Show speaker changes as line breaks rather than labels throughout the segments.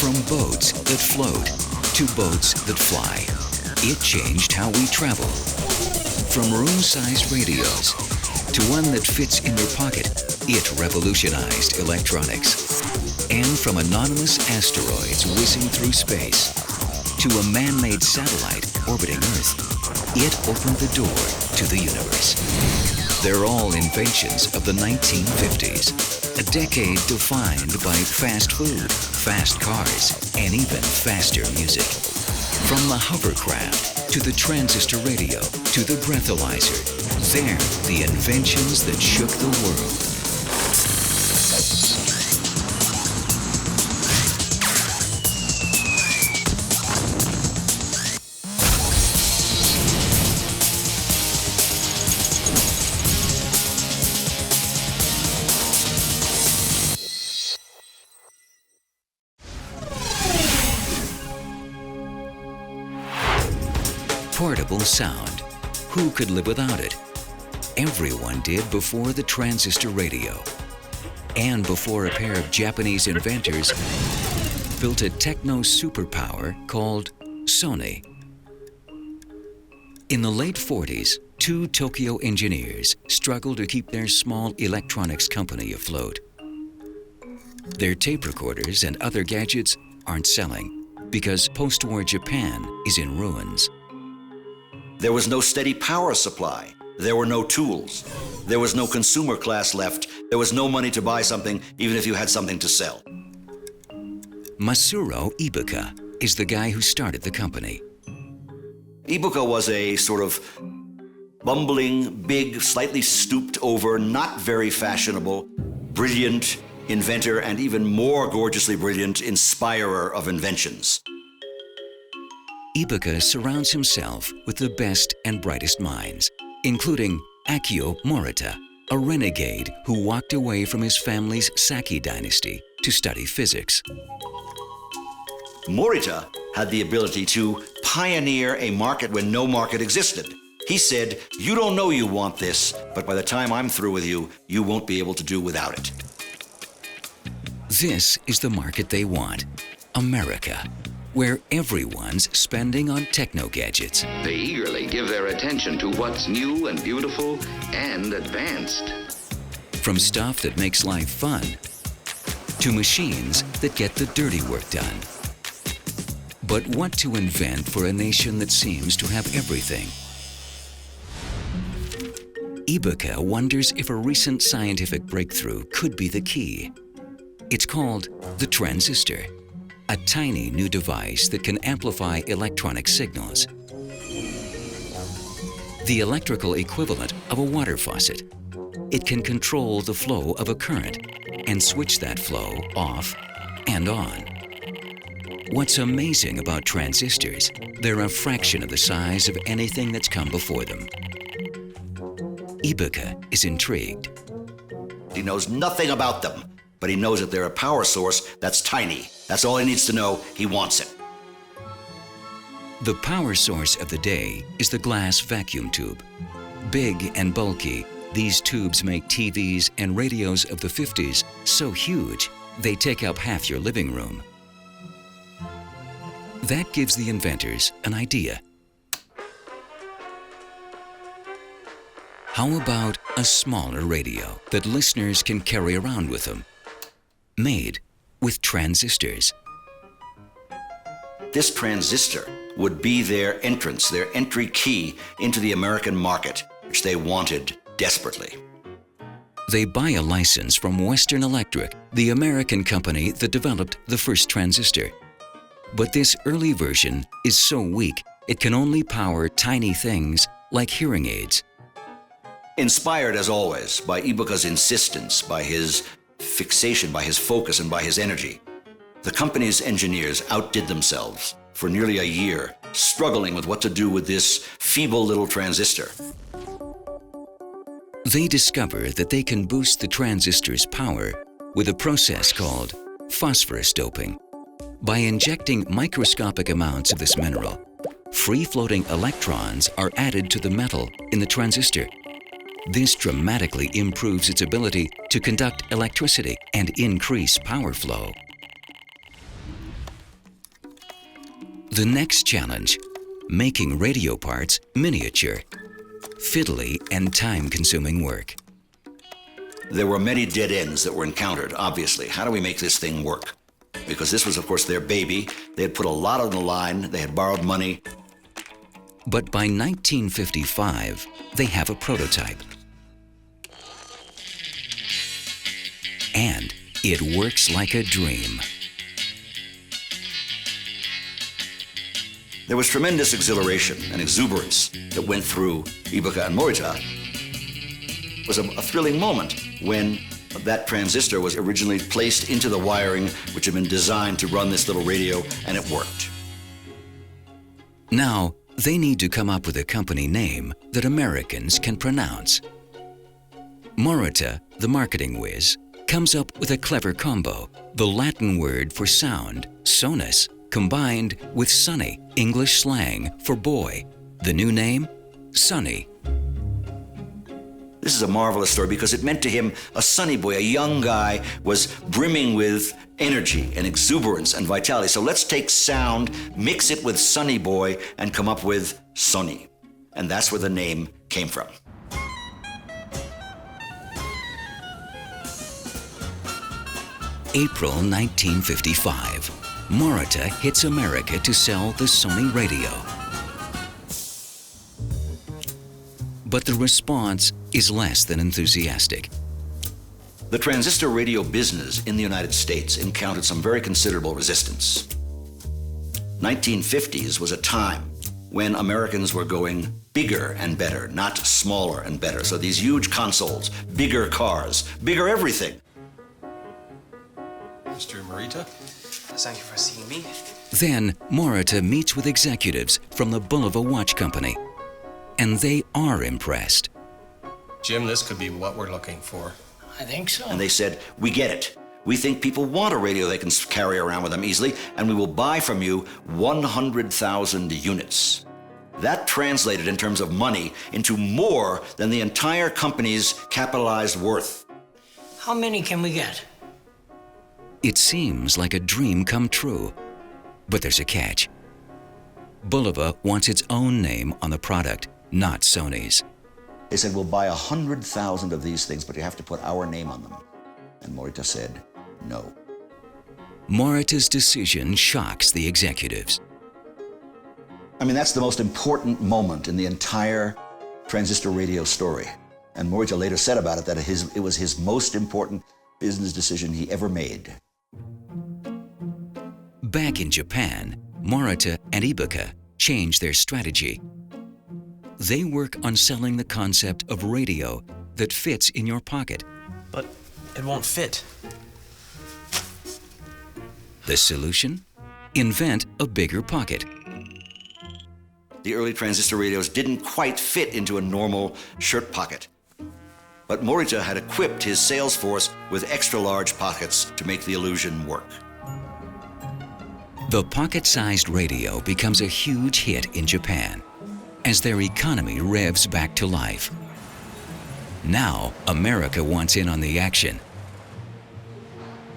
From boats that float to boats that fly, it changed how we travel. From room-sized radios to one that fits in your pocket, it revolutionized electronics. And from anonymous asteroids whizzing through space to a man-made satellite orbiting Earth, it opened the door to the universe. They're all inventions of the 1950s, a decade defined by fast food, fast cars, and even faster music. From the hovercraft to the transistor radio to the breathalyzer, they're the inventions that shook the world. Portable sound. Who could live without it? Everyone did before the transistor radio. And before a pair of Japanese inventors built a techno superpower called Sony. In the late 40s, two Tokyo engineers struggled to keep their small electronics company afloat. Their tape recorders and other gadgets aren't selling because post-war Japan is in ruins.
There was no steady power supply. There were no tools. There was no consumer class left. There was no money to buy something, even if you had something to sell.
Masuro Ibuka is the guy who started the company.
Ibuka was a sort of bumbling, big, slightly stooped over, not very fashionable, brilliant inventor, and even more gorgeously brilliant inspirer of inventions.
Ibuka surrounds himself with the best and brightest minds, including Akio Morita, a renegade who walked away from his family's Saki dynasty to study physics.
Morita had the ability to pioneer a market when no market existed. He said, "You don't know you want this, but by the time I'm through with you, you won't be able to do without it."
This is the market they want, America, where everyone's spending on techno gadgets.
They eagerly give their attention to what's new and beautiful and advanced.
From stuff that makes life fun to machines that get the dirty work done. But what to invent for a nation that seems to have everything? Ibuka wonders if a recent scientific breakthrough could be the key. It's called the transistor, a tiny new device that can amplify electronic signals. The electrical equivalent of a water faucet. It can control the flow of a current and switch that flow off and on. What's amazing about transistors, they're a fraction of the size of anything that's come before them. Ibuka is intrigued.
He knows nothing about them, but he knows that they're a power source that's tiny. That's all he needs to know. He wants it.
The power source of the day is the glass vacuum tube. Big and bulky, these tubes make TVs and radios of the 50s so huge, they take up half your living room. That gives the inventors an idea. How about a smaller radio that listeners can carry around with them? Made with transistors.
This transistor would be their entrance, their entry key into the American market, which they wanted desperately.
They buy a license from Western Electric, the American company that developed the first transistor. But this early version is so weak, it can only power tiny things like hearing aids.
Inspired, as always, by Ibuka's insistence, by his fixation, by his focus, and by his energy, the company's engineers outdid themselves for nearly a year, struggling with what to do with this feeble little transistor.
They discover that they can boost the transistor's power with a process called phosphorus doping. By injecting microscopic amounts of this mineral, free-floating electrons are added to the metal in the transistor. This dramatically improves its ability to conduct electricity and increase power flow. The next challenge, making radio parts miniature. Fiddly and time-consuming work.
There were many dead ends that were encountered, obviously. How do we make this thing work? Because this was, of course, their baby. They had put a lot on the line. They had borrowed money.
But by 1955, they have a prototype. And it works like a dream.
There was tremendous exhilaration and exuberance that went through Ibuka and Morita. It was a thrilling moment when that transistor was originally placed into the wiring which had been designed to run this little radio, and it worked.
Now, they need to come up with a company name that Americans can pronounce. Morita, the marketing whiz, comes up with a clever combo, the Latin word for sound, sonus, combined with sunny, English slang for boy. The new name? Sonny.
This is a marvelous story because it meant to him a sunny boy, a young guy, was brimming with energy and exuberance and vitality. So let's take sound, mix it with sunny boy, and come up with Sonny. And that's where the name came from.
April 1955. Morita hits America to sell the Sony radio. But the response is less than enthusiastic.
The transistor radio business in the United States encountered some very considerable resistance. 1950s was a time when Americans were going bigger and better, not smaller and better. So these huge consoles, bigger cars, bigger everything.
Mr. Morita?
Thank you for seeing me.
Then Morita meets with executives from the Bulova Watch Company, and they are impressed.
Jim, this could be what we're looking for.
I think so.
And they said, we get it. We think people want a radio they can carry around with them easily, and we will buy from you 100,000 units. That translated in terms of money into more than the entire company's capitalized worth.
How many can we get?
It seems like a dream come true, but there's a catch. Bulova wants its own name on the product, not Sony's.
They said, we'll buy 100,000 of these things, but you have to put our name on them. And Morita said, no.
Morita's decision shocks the executives.
I mean, that's the most important moment in the entire transistor radio story. And Morita later said about it that it was his most important business decision he ever made.
Back in Japan, Morita and Ibuka change their strategy. They work on selling the concept of radio that fits in your pocket.
But it won't fit.
The solution? Invent a bigger pocket.
The early transistor radios didn't quite fit into a normal shirt pocket. But Morita had equipped his sales force with extra-large pockets to make the illusion work.
The pocket-sized radio becomes a huge hit in Japan as their economy revs back to life. Now, America wants in on the action.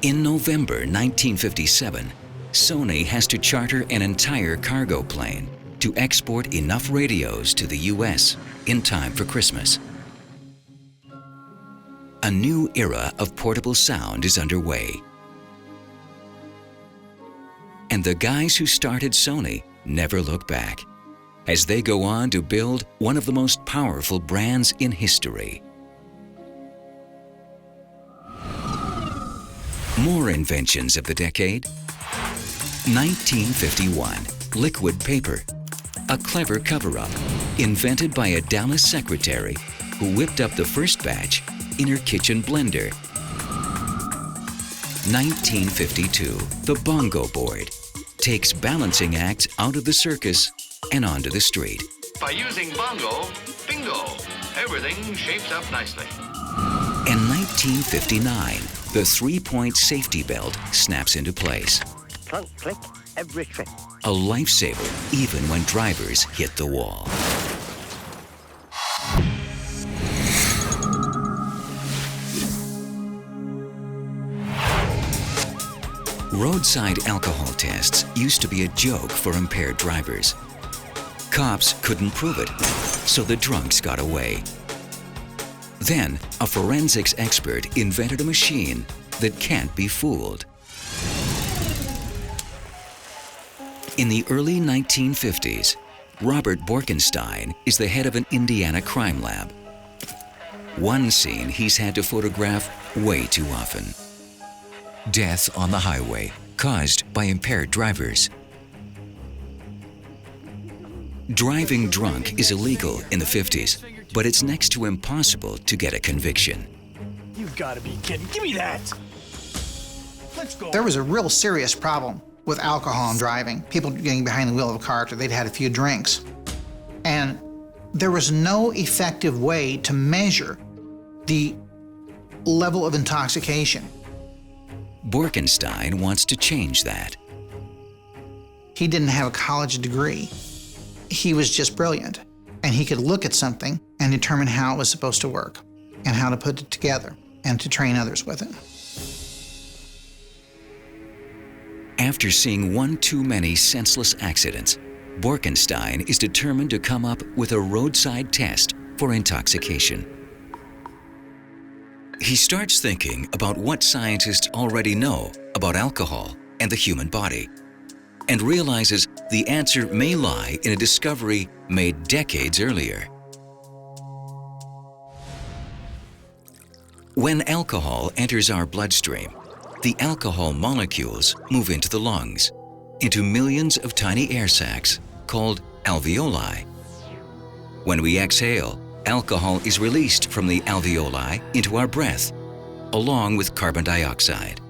In November 1957, Sony has to charter an entire cargo plane to export enough radios to the US in time for Christmas. A new era of portable sound is underway. And the guys who started Sony never look back, as they go on to build one of the most powerful brands in history. More inventions of the decade. 1951, liquid paper. A clever cover-up, invented by a Dallas secretary who whipped up the first batch in her kitchen blender. 1952, the bongo board takes balancing acts out of the circus and onto the street.
By using bongo, bingo, everything shapes up nicely.
And 1959, the three-point safety belt snaps into place.
Clunk, click, every trick.
A lifesaver even when drivers hit the wall. Roadside alcohol tests used to be a joke for impaired drivers. Cops couldn't prove it, so the drunks got away. Then, a forensics expert invented a machine that can't be fooled. In the early 1950s, Robert Borkenstein is the head of an Indiana crime lab. One scene he's had to photograph way too often. Death on the highway caused by impaired drivers. Driving drunk is illegal in the 50s, but it's next to impossible to get a conviction.
You've got to be kidding. Give me that. Let's go.
There was a real serious problem with alcohol and driving. People getting behind the wheel of a car after they'd had a few drinks. And there was no effective way to measure the level of intoxication.
Borkenstein wants to change that.
He didn't have a college degree. He was just brilliant. And he could look at something and determine how it was supposed to work and how to put it together and to train others with it.
After seeing one too many senseless accidents, Borkenstein is determined to come up with a roadside test for intoxication. He starts thinking about what scientists already know about alcohol and the human body, and realizes the answer may lie in a discovery made decades earlier. When alcohol enters our bloodstream, the alcohol molecules move into the lungs, into millions of tiny air sacs called alveoli. When we exhale, alcohol is released from the alveoli into our breath, along with carbon dioxide.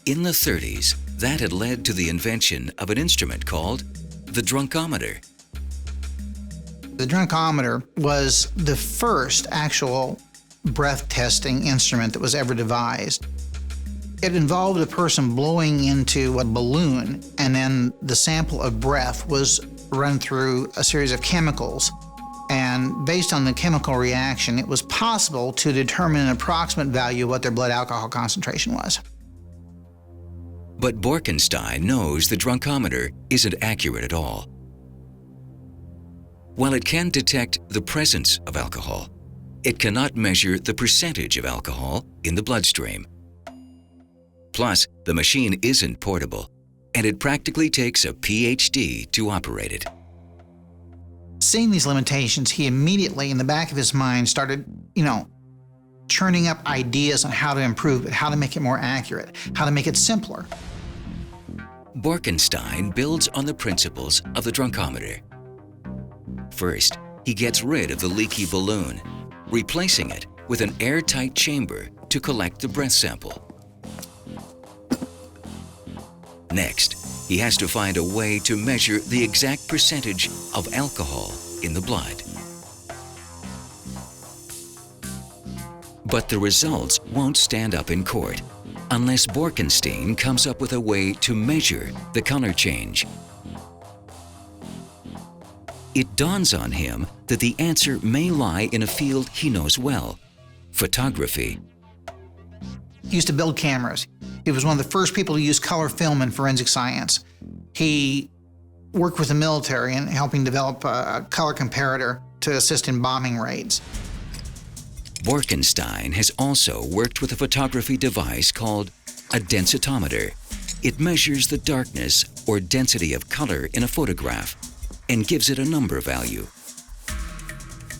In the 30s, that had led to the invention of an instrument called the drunkometer.
The drunkometer was the first actual breath testing instrument that was ever devised. It involved a person blowing into a balloon, and then the sample of breath was run through a series of chemicals. And based on the chemical reaction, it was possible to determine an approximate value of what their blood alcohol concentration was.
But Borkenstein knows the drunkometer isn't accurate at all. While it can detect the presence of alcohol, it cannot measure the percentage of alcohol in the bloodstream. Plus, the machine isn't portable, and it practically takes a PhD to operate it.
Seeing these limitations, he immediately, in the back of his mind, started, churning up ideas on how to improve it, how to make it more accurate, how to make it simpler.
Borkenstein builds on the principles of the drunkometer. First, he gets rid of the leaky balloon, replacing it with an airtight chamber to collect the breath sample. Next, he has to find a way to measure the exact percentage of alcohol in the blood. But the results won't stand up in court unless Borkenstein comes up with a way to measure the color change. It dawns on him that the answer may lie in a field he knows well: photography.
He used to build cameras. He was one of the first people to use color film in forensic science. He worked with the military in helping develop a color comparator to assist in bombing raids.
Borkenstein has also worked with a photography device called a densitometer. It measures the darkness or density of color in a photograph and gives it a number value.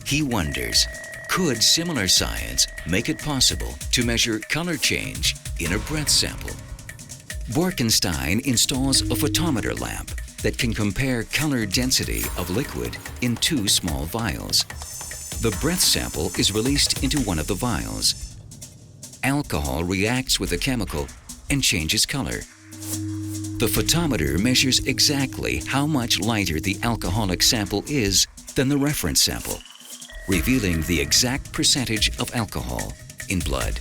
He wonders, could similar science make it possible to measure color change in a breath sample? Borkenstein installs a photometer lamp that can compare color density of liquid in 2 small vials. The breath sample is released into one of the vials. Alcohol reacts with the chemical and changes color. The photometer measures exactly how much lighter the alcoholic sample is than the reference sample, revealing the exact percentage of alcohol in blood.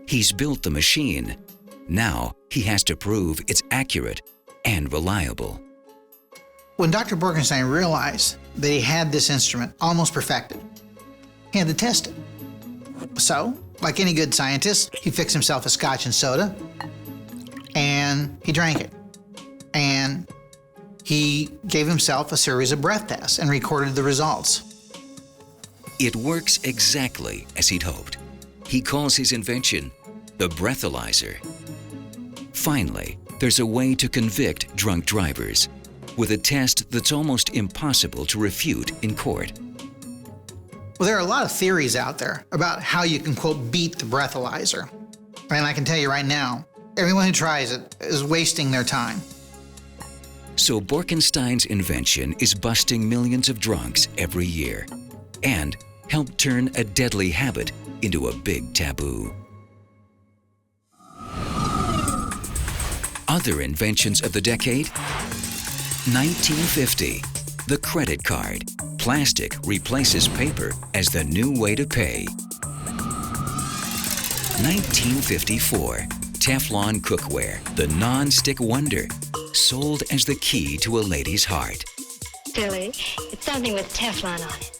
He's built the machine. Now he has to prove it's accurate and reliable.
When Dr. Borkenstein realized that he had this instrument almost perfected, he had to test it. So, like any good scientist, he fixed himself a scotch and soda, and he drank it. And he gave himself a series of breath tests and recorded the results.
It works exactly as he'd hoped. He calls his invention the breathalyzer. Finally, there's a way to convict drunk drivers with a test that's almost impossible to refute in court.
Well, there are a lot of theories out there about how you can, quote, beat the breathalyzer. And I can tell you right now, everyone who tries it is wasting their time.
So Borkenstein's invention is busting millions of drunks every year and helped turn a deadly habit into a big taboo. Other inventions of the decade? 1950, the credit card. Plastic replaces paper as the new way to pay. 1954, Teflon cookware, the non-stick wonder, sold as the key to a lady's heart.
Silly. It's something with Teflon on it.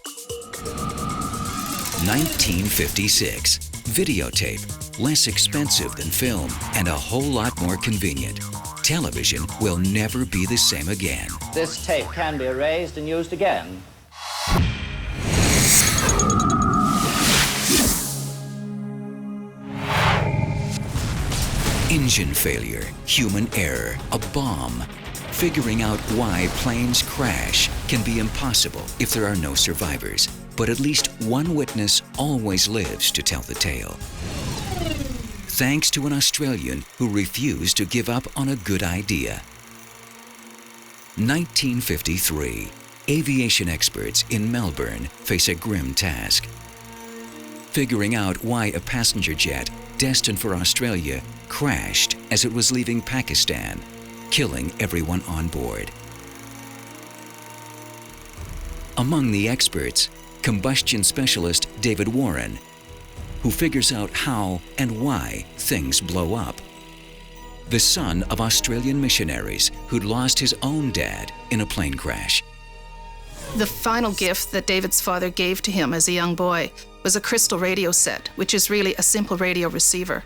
1956, videotape, less expensive than film and a whole lot more convenient. Television will never be the same again.
This tape can be erased and used again.
Engine failure, human error, a bomb. Figuring out why planes crash can be impossible if there are no survivors, but at least one witness always lives to tell the tale. Thanks to an Australian who refused to give up on a good idea. 1953, aviation experts in Melbourne face a grim task. Figuring out why a passenger jet destined for Australia crashed as it was leaving Pakistan, killing everyone on board. Among the experts, combustion specialist David Warren, who figures out how and why things blow up. The son of Australian missionaries who'd lost his own dad in a plane crash.
The final gift that David's father gave to him as a young boy was a crystal radio set, which is really a simple radio receiver.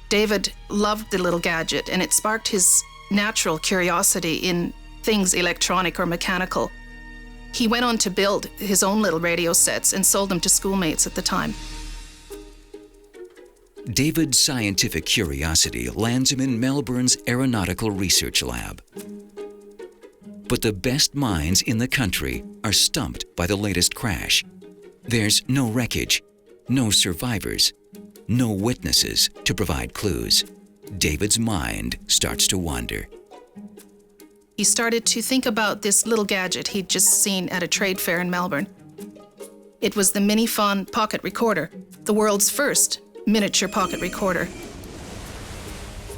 David loved the little gadget, and it sparked his natural curiosity in things electronic or mechanical. He went on to build his own little radio sets and sold them to schoolmates at the time.
David's scientific curiosity lands him in Melbourne's Aeronautical Research Lab. But the best minds in the country are stumped by the latest crash. There's no wreckage, no survivors, no witnesses to provide clues. David's mind starts to wander.
He started to think about this little gadget he'd just seen at a trade fair in Melbourne. It was the Minifon pocket recorder, the world's first miniature pocket recorder.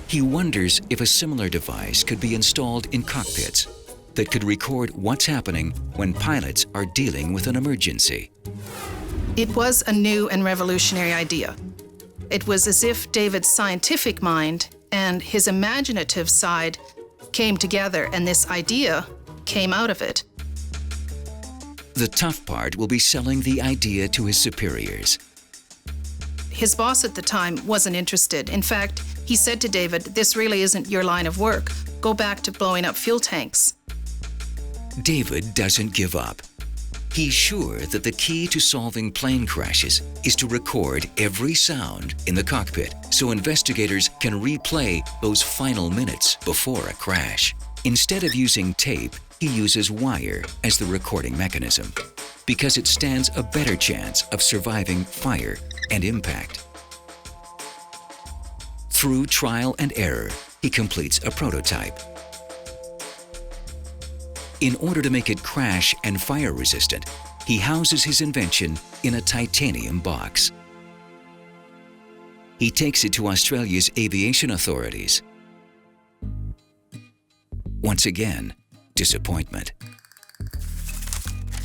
He wonders if a similar device could be installed in cockpits that could record what's happening when pilots are dealing with an emergency.
It was a new and revolutionary idea. It was as if David's scientific mind and his imaginative side came together, and this idea came out of it.
The tough part will be selling the idea to his superiors.
His boss at the time wasn't interested. In fact, he said to David, "This really isn't your line of work. Go back to blowing up fuel tanks."
David doesn't give up. He's sure that the key to solving plane crashes is to record every sound in the cockpit so investigators can replay those final minutes before a crash. Instead of using tape, he uses wire as the recording mechanism because it stands a better chance of surviving fire and impact. Through trial and error, he completes a prototype. In order to make it crash and fire resistant, he houses his invention in a titanium box. He takes it to Australia's aviation authorities. Once again, disappointment.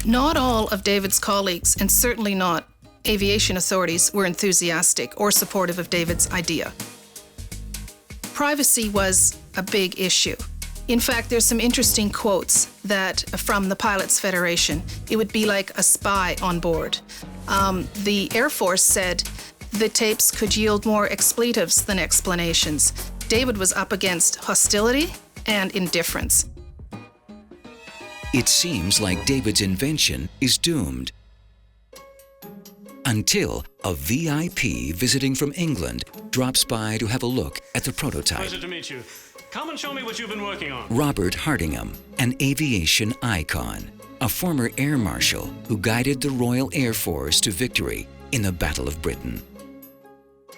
Not all of David's colleagues, and certainly not aviation authorities, were enthusiastic or supportive of David's idea. Privacy was a big issue. In fact, there's some interesting quotes that from the Pilots Federation. It would be like a spy on board. The Air Force said the tapes could yield more expletives than explanations. David was up against hostility and indifference.
It seems like David's invention is doomed. Until a VIP visiting from England drops by to have a look at the prototype.
Pleasure to meet you. Come and show me what you've been working on.
Robert Hardingham, an aviation icon, a former air marshal who guided the Royal Air Force to victory in the Battle of Britain.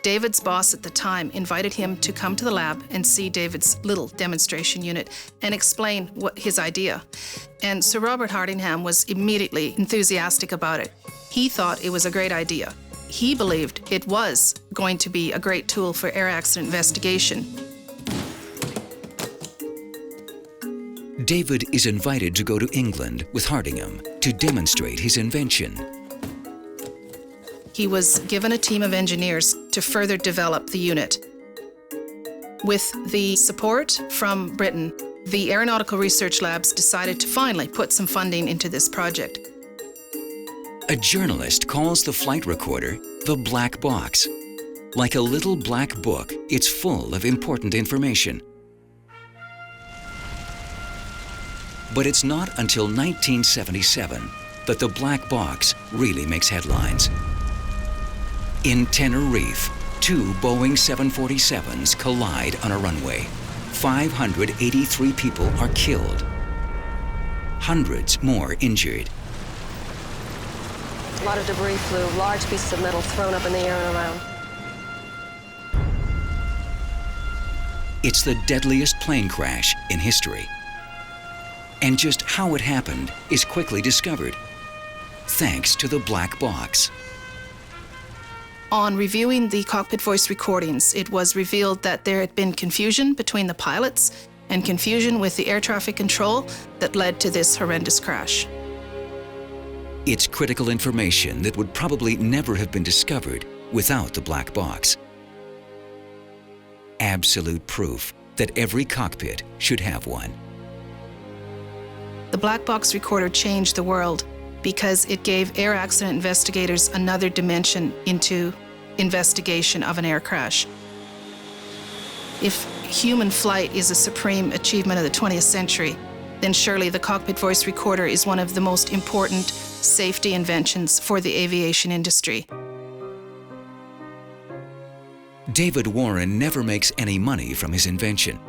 David's boss at the time invited him to come to the lab and see David's little demonstration unit and explain his idea. And Sir Robert Hardingham was immediately enthusiastic about it. He thought it was a great idea. He believed it was going to be a great tool for air accident investigation.
David is invited to go to England with Hardingham to demonstrate his invention.
He was given a team of engineers to further develop the unit. With the support from Britain, the Aeronautical Research Labs decided to finally put some funding into this project.
A journalist calls the flight recorder the black box. Like a little black book, it's full of important information. But it's not until 1977 that the black box really makes headlines. In Tenerife, 2 Boeing 747s collide on a runway. 583 people are killed. Hundreds more injured.
A lot of debris flew, large pieces of metal thrown up in the air and around.
It's the deadliest plane crash in history. And just how it happened is quickly discovered, thanks to the black box.
On reviewing the cockpit voice recordings, it was revealed that there had been confusion between the pilots and confusion with the air traffic control that led to this horrendous crash.
It's critical information that would probably never have been discovered without the black box. Absolute proof that every cockpit should have one.
The black box recorder changed the world because it gave air accident investigators another dimension into investigation of an air crash. If human flight is a supreme achievement of the 20th century, then surely the cockpit voice recorder is one of the most important safety inventions for the aviation industry.
David Warren never makes any money from his invention.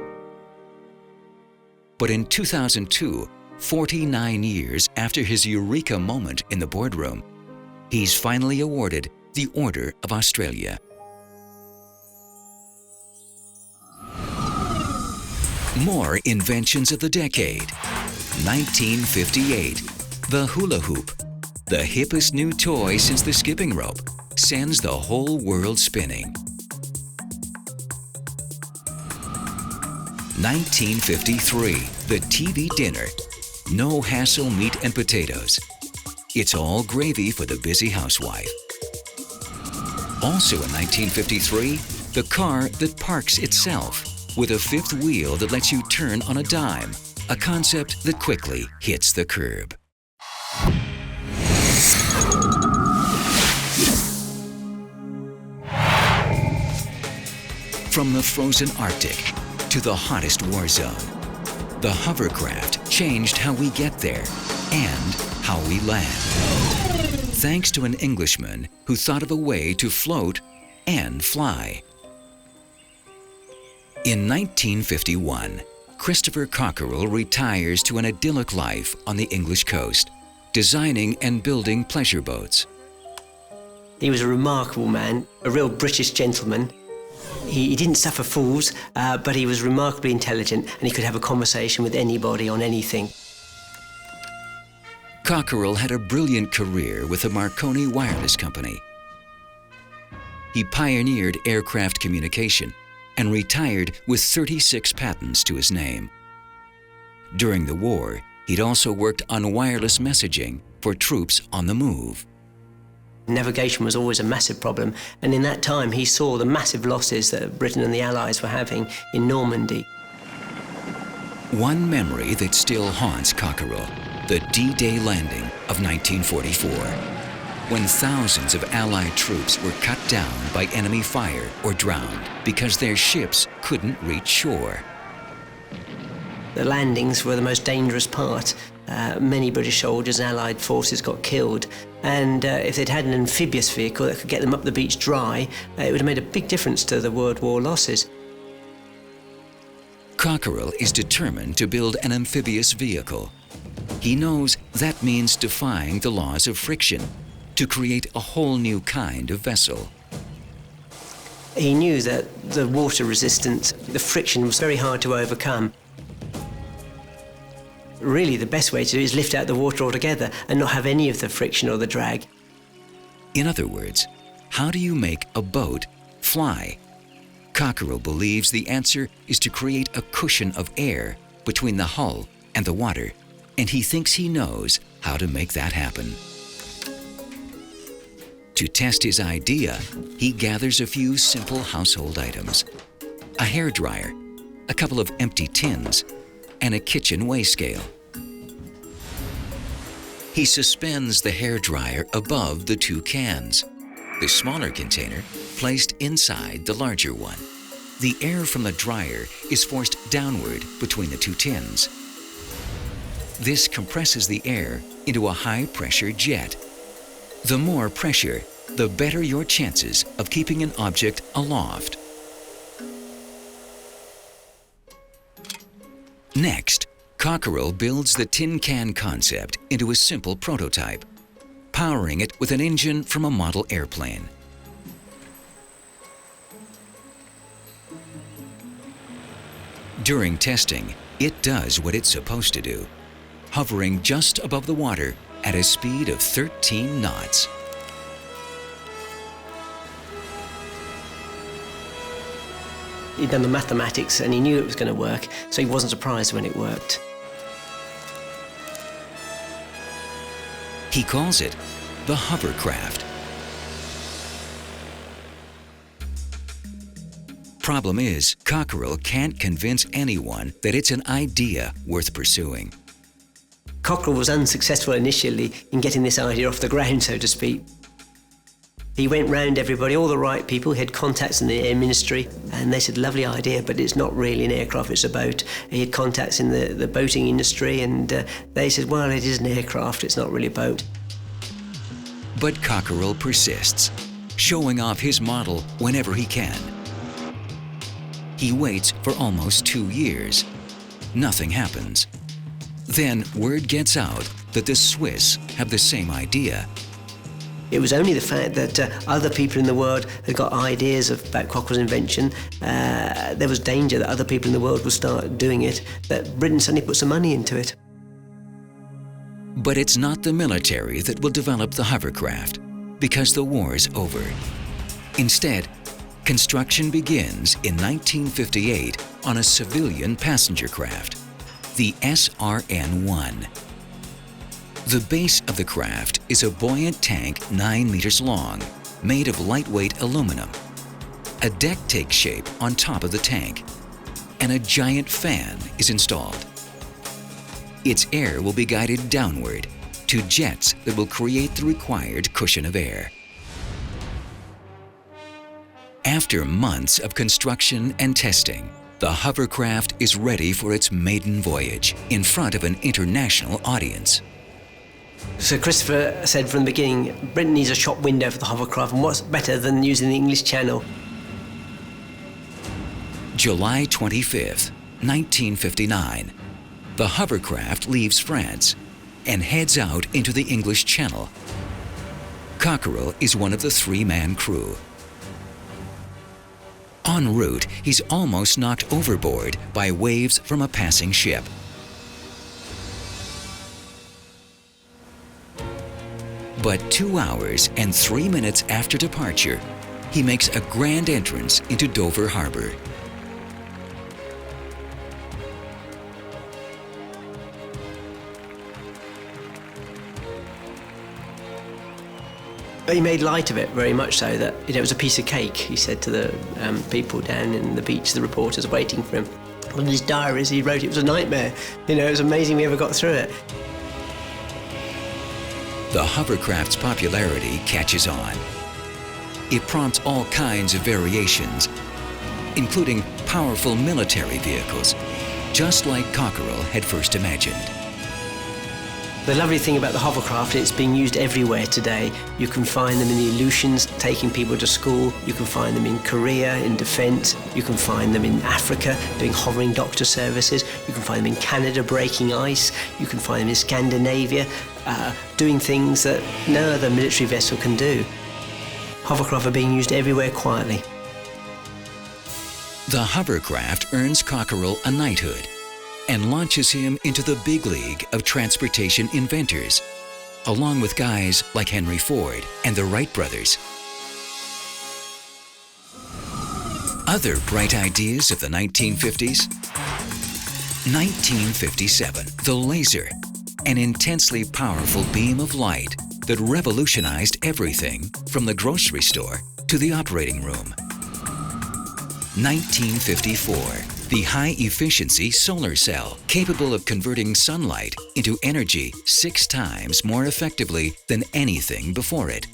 But in 2002, 49 years after his eureka moment in the boardroom, he's finally awarded the Order of Australia. More inventions of the decade. 1958, the hula hoop. The hippest new toy since the skipping rope sends the whole world spinning. 1953, the TV dinner. No hassle meat and potatoes. It's all gravy for the busy housewife. Also in 1953, the car that parks itself with a fifth wheel that lets you turn on a dime, a concept that quickly hits the curb. From the frozen Arctic to the hottest war zone, the hovercraft changed how we get there and how we land. Thanks to an Englishman who thought of a way to float and fly. In 1951, Christopher Cockerell retires to an idyllic life on the English coast, designing and building pleasure boats.
He was a remarkable man, a real British gentleman. He didn't suffer fools, but he was remarkably intelligent and he could have a conversation with anybody on anything.
Cockerell had a brilliant career with the Marconi Wireless Company. He pioneered aircraft communication and retired with 36 patents to his name. During the war, he'd also worked on wireless messaging for troops on the move.
Navigation was always a massive problem, and in that time he saw the massive losses that Britain and the Allies were having in Normandy.
One memory that still haunts Cockerell, the D-Day landing of 1944. when thousands of Allied troops were cut down by enemy fire or drowned because their ships couldn't reach shore.
The landings were the most dangerous part. Many British soldiers and Allied forces got killed, and if they'd had an amphibious vehicle that could get them up the beach dry, it would have made a big difference to the World War losses.
Cockerell is determined to build an amphibious vehicle. He knows that means defying the laws of friction to create a whole new kind of vessel.
He knew that the water resistance, the friction was very hard to overcome. Really, the best way to do it is lift out the water altogether and not have any of the friction or the drag.
In other words, how do you make a boat fly? Cockerell believes the answer is to create a cushion of air between the hull and the water, and he thinks he knows how to make that happen. To test his idea, he gathers a few simple household items: a hairdryer, a couple of empty tins, and a kitchen weigh scale. He suspends the hairdryer above the two cans, the smaller container placed inside the larger one. The air from the dryer is forced downward between the two tins. This compresses the air into a high-pressure jet. The more pressure, the better your chances of keeping an object aloft. Next, Cockerell builds the tin can concept into a simple prototype, powering it with an engine from a model airplane. During testing, it does what it's supposed to do, hovering just above the water at a speed of 13 knots.
He'd done the mathematics and he knew it was going to work, so he wasn't surprised when it worked.
He calls it the hovercraft. Problem is, Cockerell can't convince anyone that it's an idea worth pursuing.
Cockerell was unsuccessful initially in getting this idea off the ground, so to speak. He went round everybody, all the right people. He had contacts in the Air Ministry, and they said, lovely idea, but it's not really an aircraft, it's a boat. He had contacts in the boating industry, and they said, well, it is an aircraft, it's not really a boat.
But Cockerell persists, showing off his model whenever he can. He waits for almost 2 years. Nothing happens. Then word gets out that the Swiss have the same idea.
It was only the fact that other people in the world had got ideas about Cockerell's invention, there was danger that other people in the world would start doing it, that Britain suddenly put some money into it.
But it's not the military that will develop the hovercraft, because the war's over. Instead, construction begins in 1958 on a civilian passenger craft, the SRN-1. The base of the craft is a buoyant tank 9 meters long, made of lightweight aluminum. A deck takes shape on top of the tank, and a giant fan is installed. Its air will be guided downward to jets that will create the required cushion of air. After months of construction and testing, the hovercraft is ready for its maiden voyage in front of an international audience.
So Christopher said from the beginning, Britain needs a shop window for the hovercraft, and what's better than using the English Channel?
July 25th, 1959. The hovercraft leaves France and heads out into the English Channel. Cockerell is one of the 3-man crew. En route, he's almost knocked overboard by waves from a passing ship. But 2 hours and 3 minutes after departure, he makes a grand entrance into Dover Harbor.
He made light of it very much so that it was a piece of cake, he said to the people down in the beach, the reporters waiting for him. In his diaries he wrote it was a nightmare. It was amazing we ever got through it.
the hovercraft's popularity catches on. It prompts all kinds of variations, including powerful military vehicles, just like Cockerell had first imagined.
The lovely thing about the hovercraft, it's being used everywhere today. You can find them in the Aleutians, taking people to school. You can find them in Korea, in defense. You can find them in Africa, doing hovering doctor services. You can find them in Canada, breaking ice. You can find them in Scandinavia, doing things that no other military vessel can do. Hovercraft are being used everywhere quietly.
The hovercraft earns Cockerell a knighthood and launches him into the big league of transportation inventors, along with guys like Henry Ford and the Wright brothers. Other bright ideas of the 1950s? 1957, the laser, an intensely powerful beam of light that revolutionized everything from the grocery store to the operating room. 1954, the high-efficiency solar cell, capable of converting sunlight into energy 6 times more effectively than anything before it.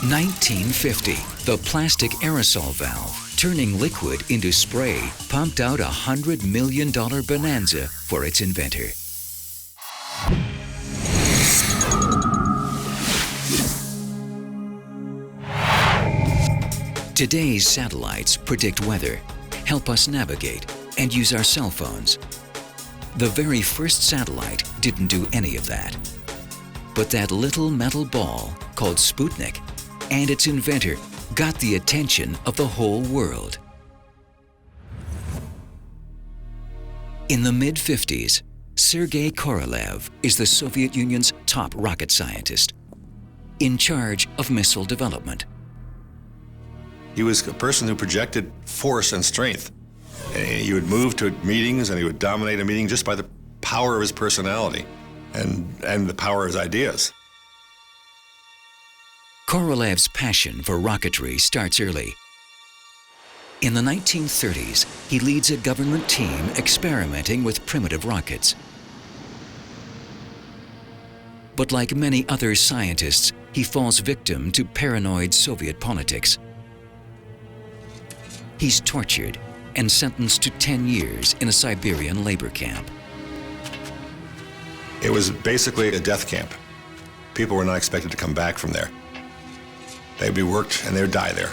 1950, the plastic aerosol valve, turning liquid into spray, pumped out a $100 million bonanza for its inventor. Today's satellites predict weather, help us navigate, and use our cell phones. The very first satellite didn't do any of that. But that little metal ball called Sputnik and its inventor got the attention of the whole world. In the mid-50s, Sergei Korolev is the Soviet Union's top rocket scientist, in charge of missile development.
He was a person who projected force and strength. He would move to meetings and he would dominate a meeting just by the power of his personality and the power of his ideas.
Korolev's passion for rocketry starts early. In the 1930s, he leads a government team experimenting with primitive rockets. But like many other scientists, he falls victim to paranoid Soviet politics. He's tortured and sentenced to 10 years in a Siberian labor camp.
It was basically a death camp. People were not expected to come back from there. They'd be worked and they'd die there.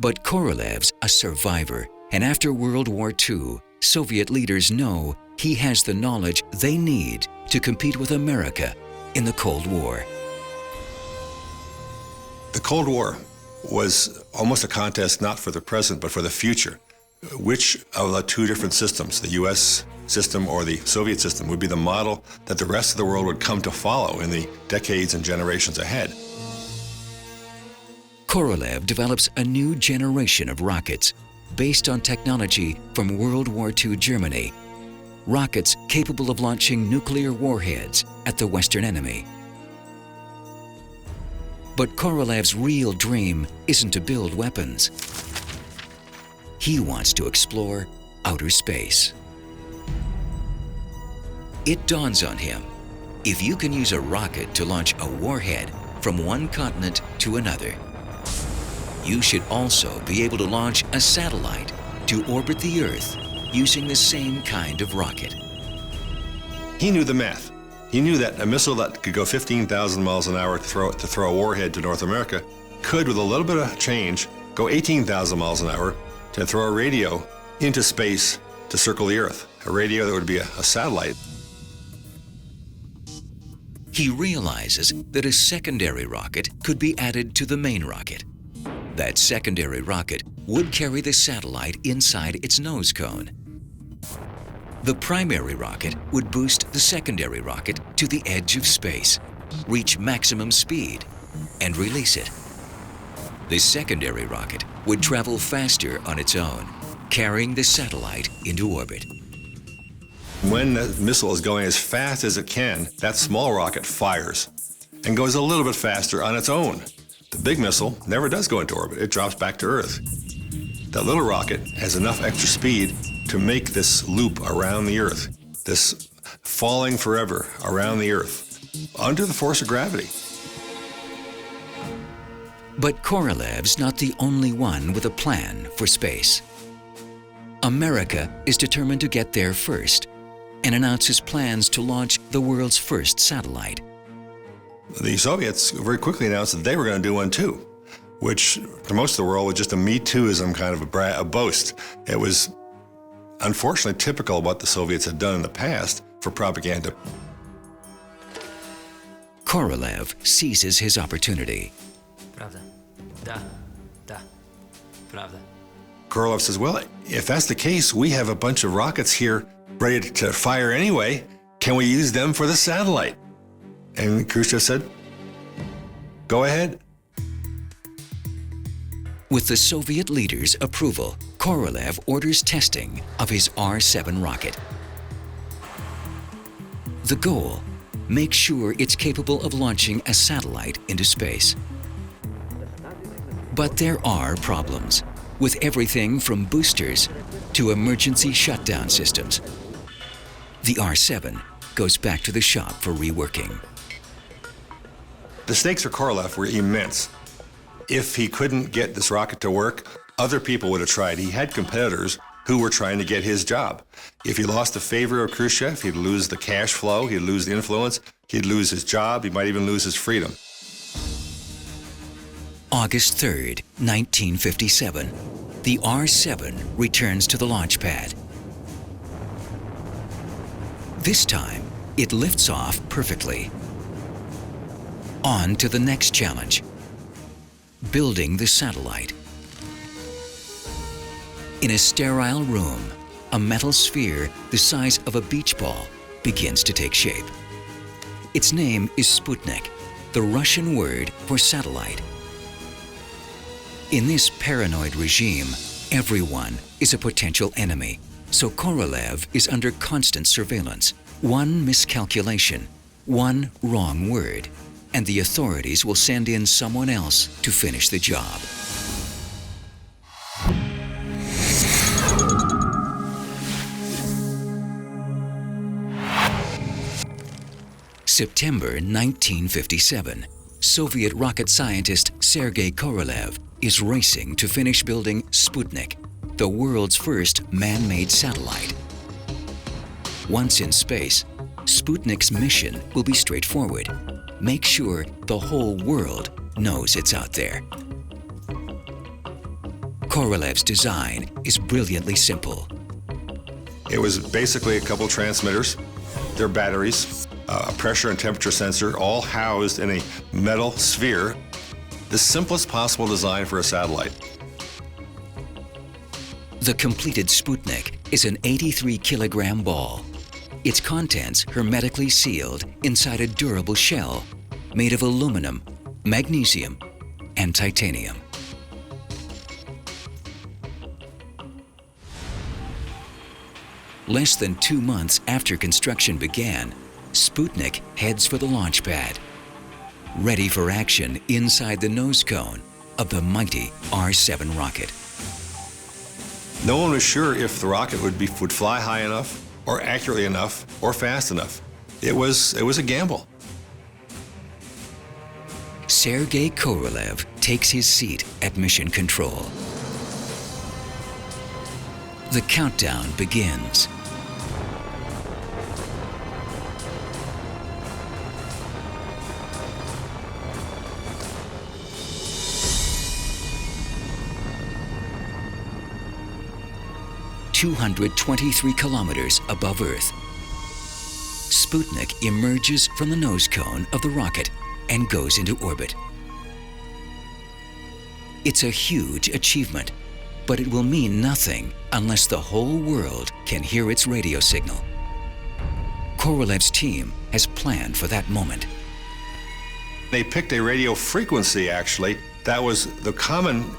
But Korolev's a survivor, and after World War II, Soviet leaders know he has the knowledge they need to compete with America in the Cold War.
The Cold War was almost a contest not for the present, but for the future. Which of the two different systems, the US system or the Soviet system, would be the model that the rest of the world would come to follow in the decades and generations ahead?
Korolev develops a new generation of rockets based on technology from World War II Germany. Rockets capable of launching nuclear warheads at the Western enemy. But Korolev's real dream isn't to build weapons. He wants to explore outer space. It dawns on him, if you can use a rocket to launch a warhead from one continent to another, you should also be able to launch a satellite to orbit the Earth using the same kind of rocket.
He knew the math. He knew that a missile that could go 15,000 miles an hour to throw a warhead to North America could, with a little bit of change, go 18,000 miles an hour to throw a radio into space to circle the Earth, a radio that would be a satellite.
He realizes that a secondary rocket could be added to the main rocket. That secondary rocket would carry the satellite inside its nose cone. The primary rocket would boost the secondary rocket to the edge of space, reach maximum speed, and release it. The secondary rocket would travel faster on its own, carrying the satellite into orbit.
When the missile is going as fast as it can, that small rocket fires and goes a little bit faster on its own. The big missile never does go into orbit. It drops back to Earth. That little rocket has enough extra speed to make this loop around the Earth, this falling forever around the Earth under the force of gravity.
But Korolev's not the only one with a plan for space. America is determined to get there first and announces plans to launch the world's first satellite.
The Soviets very quickly announced that they were going to do one too, which to most of the world was just a Me Tooism kind of a boast. It was unfortunately typical of what the Soviets had done in the past for propaganda.
Korolev seizes his opportunity.
Pravda. Da. Da. Pravda.
Korolev says, well, if that's the case, we have a bunch of rockets here ready to fire anyway. Can we use them for the satellite? And Khrushchev said, go ahead.
With the Soviet leaders' approval, Korolev orders testing of his R-7 rocket. The goal, make sure it's capable of launching a satellite into space. But there are problems, with everything from boosters to emergency shutdown systems. The R-7 goes back to the shop for reworking.
The stakes for Korolev were immense. If he couldn't get this rocket to work, other people would have tried. He had competitors who were trying to get his job. If he lost the favor of Khrushchev, he'd lose the cash flow, he'd lose the influence, he'd lose his job, he might even lose his freedom.
August 3rd, 1957, the R-7 returns to the launch pad. This time, it lifts off perfectly. On to the next challenge, building the satellite. In a sterile room, a metal sphere the size of a beach ball begins to take shape. Its name is Sputnik, the Russian word for satellite. In this paranoid regime, everyone is a potential enemy, so Korolev is under constant surveillance. One miscalculation, one wrong word, and the authorities will send in someone else to finish the job. September 1957, Soviet rocket scientist Sergei Korolev is racing to finish building Sputnik, the world's first man-made satellite. Once in space, Sputnik's mission will be straightforward. Make sure the whole world knows it's out there. Korolev's design is brilliantly simple.
It was basically a couple transmitters, their batteries, a pressure and temperature sensor, all housed in a metal sphere. The simplest possible design for a satellite.
The completed Sputnik is an 83-kilogram ball. Its contents hermetically sealed inside a durable shell made of aluminum, magnesium, and titanium. Less than 2 months after construction began, Sputnik heads for the launch pad, ready for action inside the nose cone of the mighty R-7 rocket.
No one was sure if the rocket would fly high enough, or accurately enough, or fast enough. It was a gamble.
Sergei Korolev takes his seat at mission control. The countdown begins. ...223 kilometers above Earth. Sputnik emerges from the nose cone of the rocket and goes into orbit. It's a huge achievement, but it will mean nothing unless the whole world can hear its radio signal. Korolev's team has planned for that moment.
They picked a radio frequency, actually, that was the common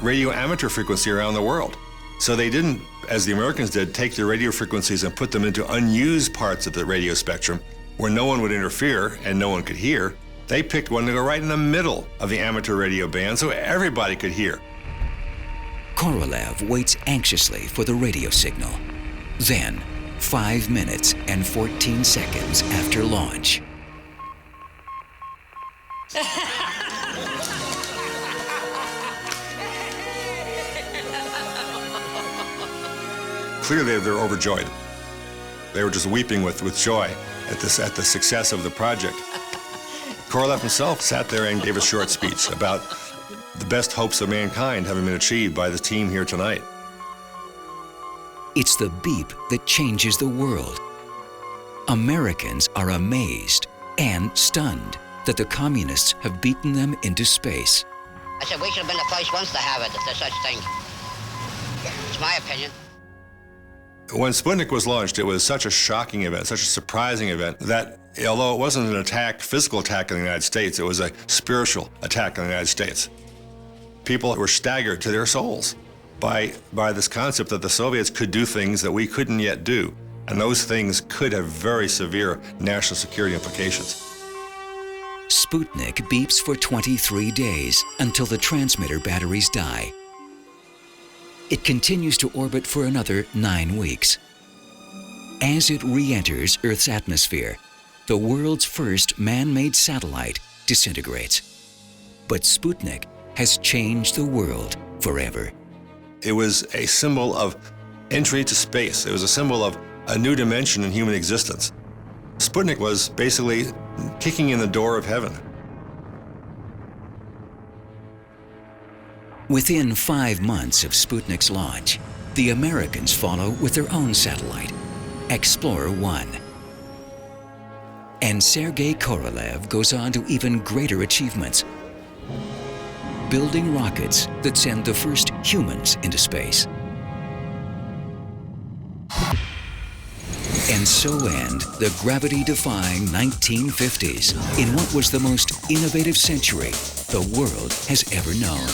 radio amateur frequency around the world. So they didn't, as the Americans did, take the radio frequencies and put them into unused parts of the radio spectrum where no one would interfere and no one could hear. They picked one to go right in the middle of the amateur radio band so everybody could hear.
Korolev waits anxiously for the radio signal. Then, 5 minutes and 14 seconds after launch.
Clearly, they were overjoyed. They were just weeping with joy at the success of the project. Korolev himself sat there and gave a short speech about the best hopes of mankind having been achieved by the team here tonight.
It's the beep that changes the world. Americans are amazed and stunned that the communists have beaten them into space.
I said we should have been the first ones to have it, if there's such thing. It's my opinion.
When Sputnik was launched, it was such a shocking event, such a surprising event, that although it wasn't an attack, physical attack on the United States, it was a spiritual attack on the United States. People were staggered to their souls by this concept that the Soviets could do things that we couldn't yet do, and those things could have very severe national security implications.
Sputnik beeps for 23 days until the transmitter batteries die. It continues to orbit for another 9 weeks. As it re-enters Earth's atmosphere, the world's first man-made satellite disintegrates. But Sputnik has changed the world forever.
It was a symbol of entry to space. It was a symbol of a new dimension in human existence. Sputnik was basically kicking in the door of heaven.
Within 5 months of Sputnik's launch, the Americans follow with their own satellite, Explorer 1. And Sergei Korolev goes on to even greater achievements, building rockets that send the first humans into space. And so end the gravity-defying 1950s in what was the most innovative century the world has ever known.